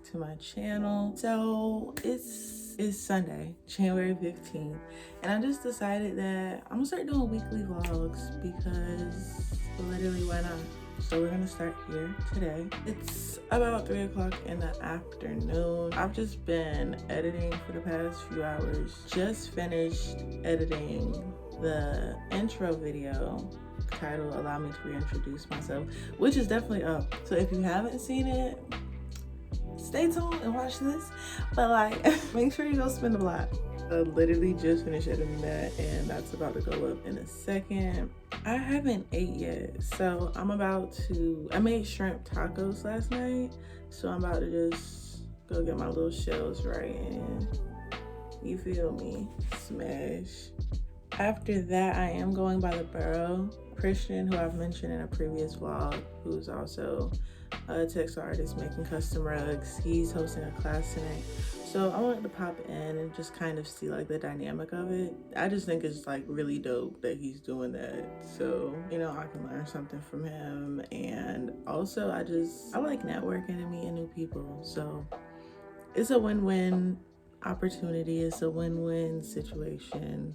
to my channel. So it's Sunday, January 15th, and I just decided that I'm gonna start doing weekly vlogs because literally why not? So we're gonna start here today. It's about 3 o'clock in the afternoon. I've just been editing for the past few hours. Just finished editing the intro video titled Allow Me to Reintroduce Myself, which is definitely up. So if you haven't seen it, stay tuned and watch this. But like, make sure you go spin the block. I literally just finished editing that, and that's about to go up in a second. I haven't ate yet, so I made shrimp tacos last night, so I'm about to just go get my little shells right in. You feel me? Smash. After that, I am going by the borough. Christian, who I've mentioned in a previous vlog, who's also a textile artist making custom rugs, he's hosting a class tonight. So I wanted to pop in and just kind of see like the dynamic of it. I just think it's like really dope that he's doing that. So, you know, I can learn something from him. And also I like networking and meeting new people. So it's a win-win opportunity. It's a win-win situation.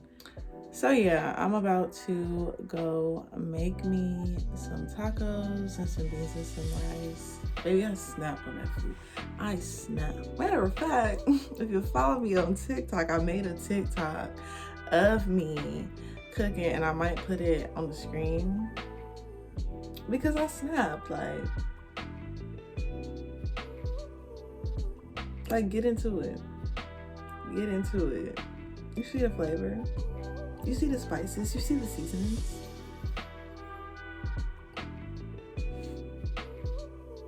So yeah, I'm about to go make me some tacos and some beans and some rice. Baby, I snapped on that food. I snapped. Matter of fact, if you follow me on TikTok, I made a TikTok of me cooking, and I might put it on the screen because I snapped. Like get into it. Get into it. You see the flavor? You see the spices, you see the seasonings.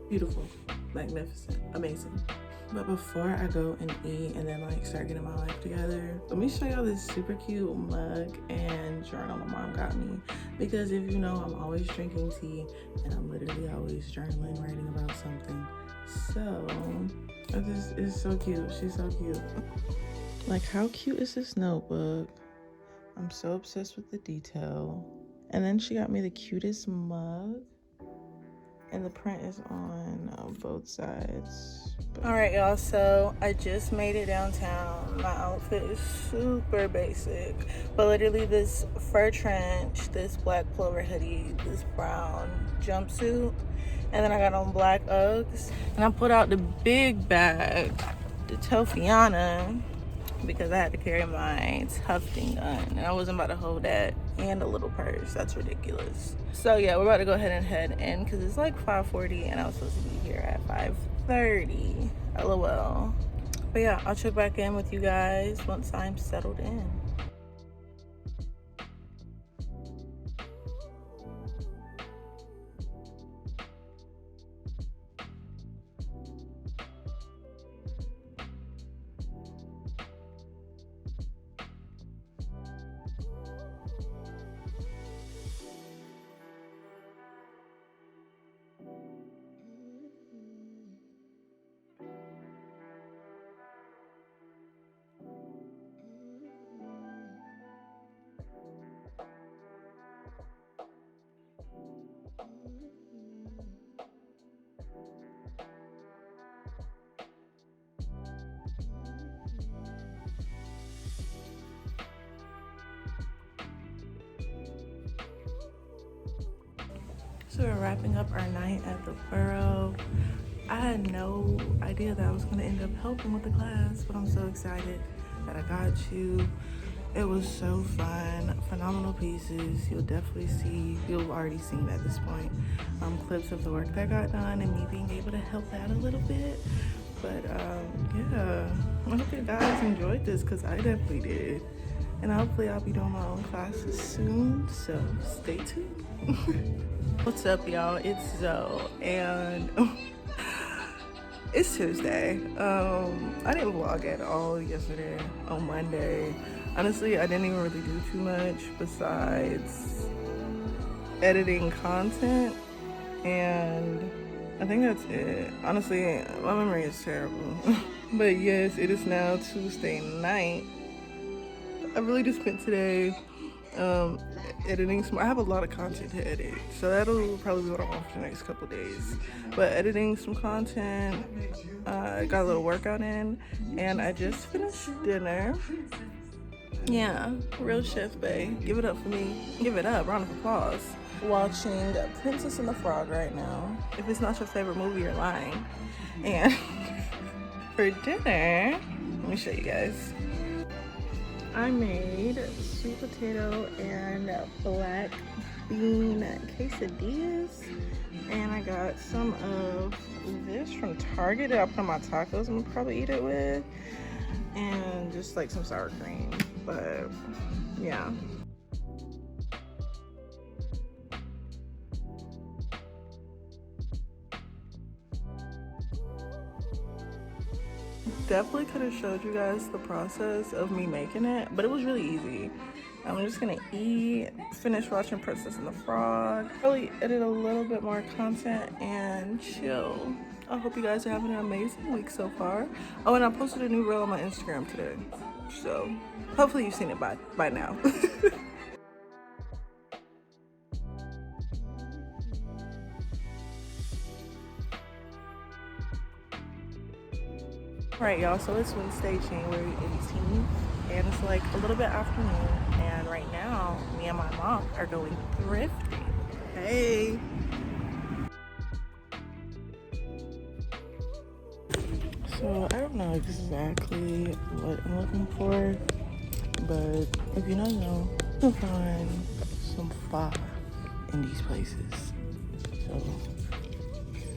Beautiful, magnificent, amazing. But before I go and eat and then like start getting my life together, let me show y'all this super cute mug and journal my mom got me. Because if you know, I'm always drinking tea and I'm literally always journaling, writing about something. So, this is so cute, she's so cute. Like, how cute is this notebook? I'm so obsessed with the detail. And then she got me the cutest mug. And the print is on both sides. All right, y'all, so I just made it downtown. My outfit is super basic. But literally this fur trench, this black pullover hoodie, this brown jumpsuit. And then I got on black Uggs. And I put out the big bag, the Tofiana, because I had to carry my tufting gun and I wasn't about to hold that and a little purse. That's ridiculous. So yeah, we're about to go ahead and head in because it's like 5:40 and I was supposed to be here at 5:30. LOL. But yeah, I'll check back in with you guys once I'm settled in. So we're wrapping up our night at the borough. I had no idea that I was going to end up helping with the class, but I'm so excited that I got you. It was so fun. Phenomenal pieces. You'll already seen at this point clips of the work that got done and me being able to help out a little bit. But yeah, I hope you guys enjoyed this because I definitely did. And hopefully I'll be doing my own classes soon, so stay tuned. What's up, y'all? It's Zoe, and it's Tuesday. I didn't vlog at all yesterday on Monday. Honestly, I didn't even really do too much besides editing content, and I think that's it. Honestly, my memory is terrible. But yes, it is now Tuesday night. I really just spent today um, editing some. I have a lot of content to edit, so that'll probably be what I'm on for the next couple of days. But editing some content, got a little workout in, and I just finished dinner. Yeah, real chef bae. Give it up for me. Give it up. Round of applause. Watching Princess and the Frog right now. If it's not your favorite movie, you're lying. And for dinner, let me show you guys. I made sweet potato and black bean quesadillas, and I got some of this from Target that I put on my tacos. I'm gonna probably eat it with, and just like some sour cream. But yeah. Definitely could have showed you guys the process of me making it, but it was really easy. I'm just gonna eat, finish watching Princess and the Frog, probably edit a little bit more content and chill. I hope you guys are having an amazing week so far. Oh, and I posted a new reel on my Instagram today, so hopefully you've seen it by now. Alright y'all, so it's Wednesday, January 18th, and it's like a little bit afternoon, and right now, me and my mom are going thrifting. Hey! So, I don't know exactly what I'm looking for, but if you don't know, you can find some fire in these places. So,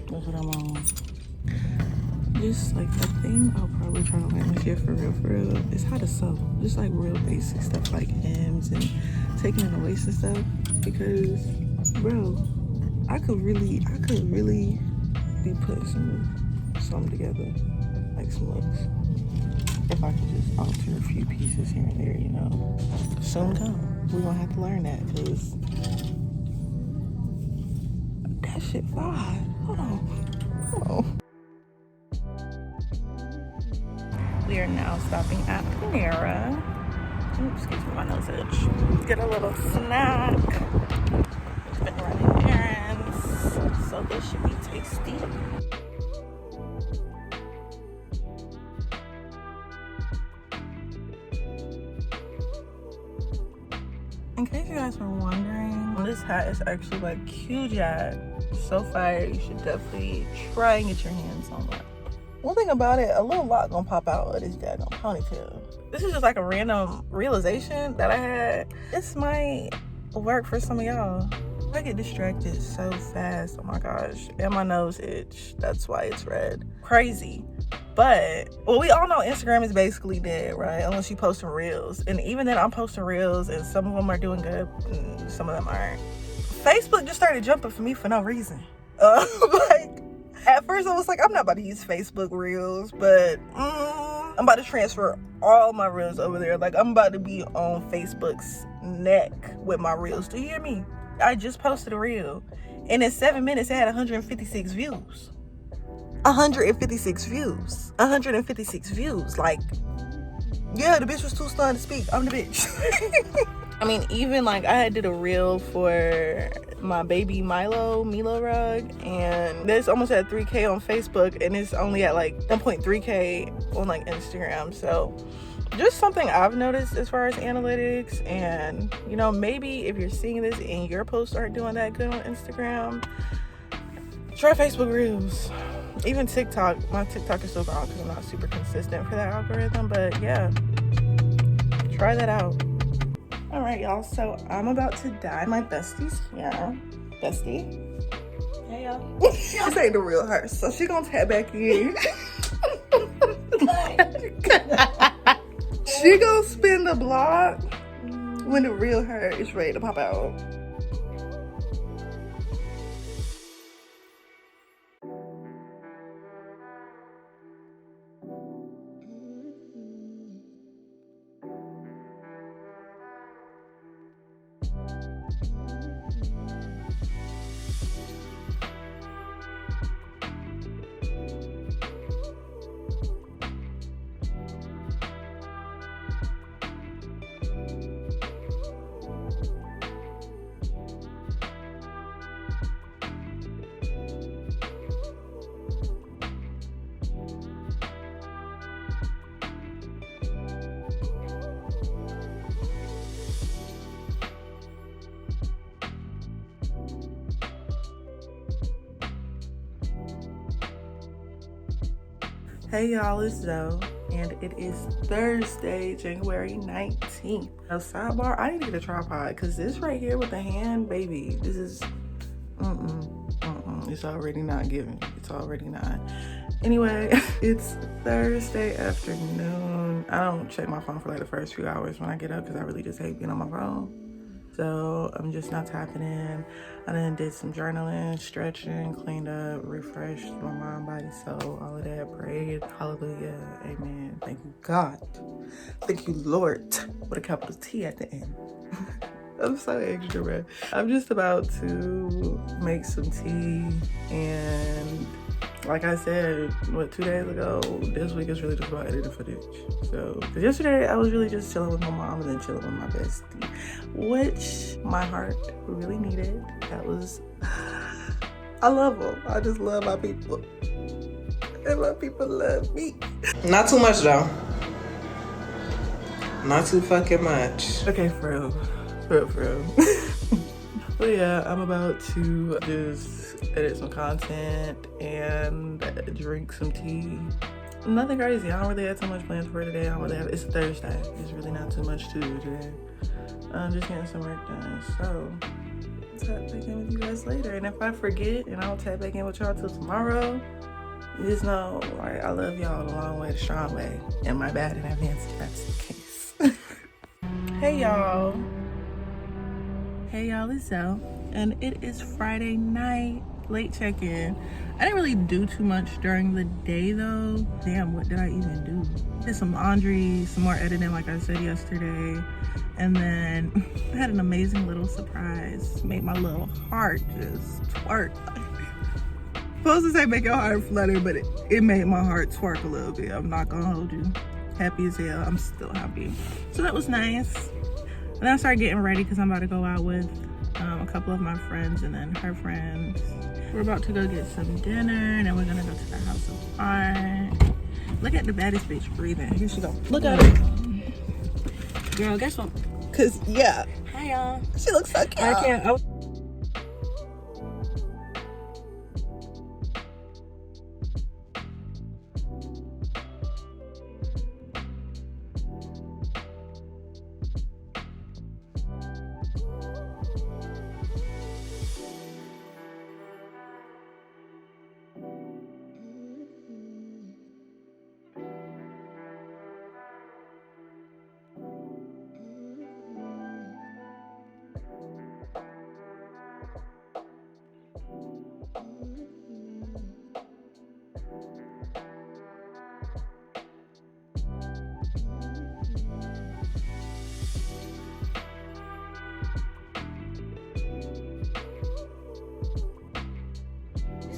that's what I'm on. Just like the thing I'll probably try to learn this year for real is how to sew. Just like real basic stuff like hems and taking in the waist and stuff. Because, bro, I could really be putting something together, like some looks. If I could just alter a few pieces here and there, you know. Soon come. We're gonna have to learn that, because that shit fly. Hold on. We are now stopping at Panera. Oops, excuse me, my nose itch. Get a little snack. We've been running errands, so this should be tasty. In case you guys were wondering, this hat is actually like huge at. So fire, you should definitely try and get your hands on that. One thing about it, a little lock gonna pop out of this daggone ponytail. This is just like a random realization that I had. This might work for some of y'all. I get distracted so fast, oh my gosh. And my nose itch, that's why it's red. Crazy. But, well, we all know Instagram is basically dead, right? Unless you post some reels. And even then, I'm posting reels, and some of them are doing good, and some of them aren't. Facebook just started jumping for me for no reason. Like, at first I was like, I'm not about to use Facebook Reels, but I'm about to transfer all my Reels over there. Like, I'm about to be on Facebook's neck with my Reels. Do you hear me? I just posted a Reel, and in 7 minutes, it had 156 views. 156 views. 156 views. Like, yeah, the bitch was too stunned to speak. I'm the bitch. I mean, even like I did a reel for my baby Milo rug, and this almost at 3K on Facebook, and it's only at like 1.3K on like Instagram. So just something I've noticed as far as analytics. And you know, maybe if you're seeing this and your posts aren't doing that good on Instagram, try Facebook Reels. Even TikTok. My TikTok is still gone because I'm not super consistent for that algorithm, but yeah, try that out. All right, y'all, so I'm about to dye my bestie's hair. Bestie? Hey, y'all. This ain't the real her, so she gonna tap back in. She gonna spin the block when the real her is ready to pop out. Hey y'all, it's Zoe, and it is Thursday, January 19th. A sidebar, I need to get a tripod, because this right here with the hand, baby, this is, it's already not giving. It's already not. Anyway, it's Thursday afternoon. I don't check my phone for like the first few hours when I get up, because I really just hate being on my phone. So I'm just not tapping in. I then did some journaling, stretching, cleaned up, refreshed my mind, body, soul, all of that. Prayed. Hallelujah. Amen. Thank you, God. Thank you, Lord. With a capital T at the end. I'm so extra, bro. I'm just about to make some tea, and like I said, 2 days ago, this week is really just about editing footage. So, because yesterday I was really just chilling with my mom and then chilling with my bestie, which my heart really needed. That was, I love them. I just love my people. And my people love me. Not too much though. Not too fucking much. Okay, for real. For real. But yeah, I'm about to just edit some content and drink some tea. Nothing crazy. I don't really have too much plans for today. It's Thursday. There's really not too much to do today. I'm just getting some work done. So tap back in with you guys later. And if I forget and I don't tap back in with y'all till tomorrow, just know, like, I love y'all the long way, the strong way. And my bad in advance if that's the case. Hey y'all. Hey y'all, it's Zoe, and it is Friday night, late check-in. I didn't really do too much during the day though. Damn, what did I even do? Did some laundry, some more editing like I said yesterday, and then I had an amazing little surprise. Made my little heart just twerk. Supposed to say make your heart flutter, but it made my heart twerk a little bit. I'm not gonna hold you. Happy as hell, I'm still happy. So that was nice. And then I started getting ready because I'm about to go out with a couple of my friends and then her friends. We're about to go get some dinner, and then we're gonna go to the house of art. Look at the baddest bitch breathing. Here she go. Look at her. Girl, guess what? Cause yeah. Hi y'all. She looks so cute. I can't.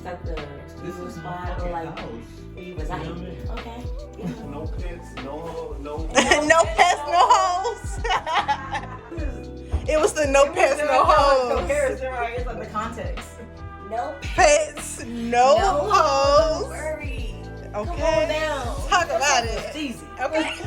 Like the usual spot or like where you reside. Okay. Yeah. No pets, no No pets, no hoes. It was the no pets, no hoes. Comparison, right? It's like the context. No Pets, no hoes. Worry. Okay. Come on down. Talk about it. It's easy. Okay.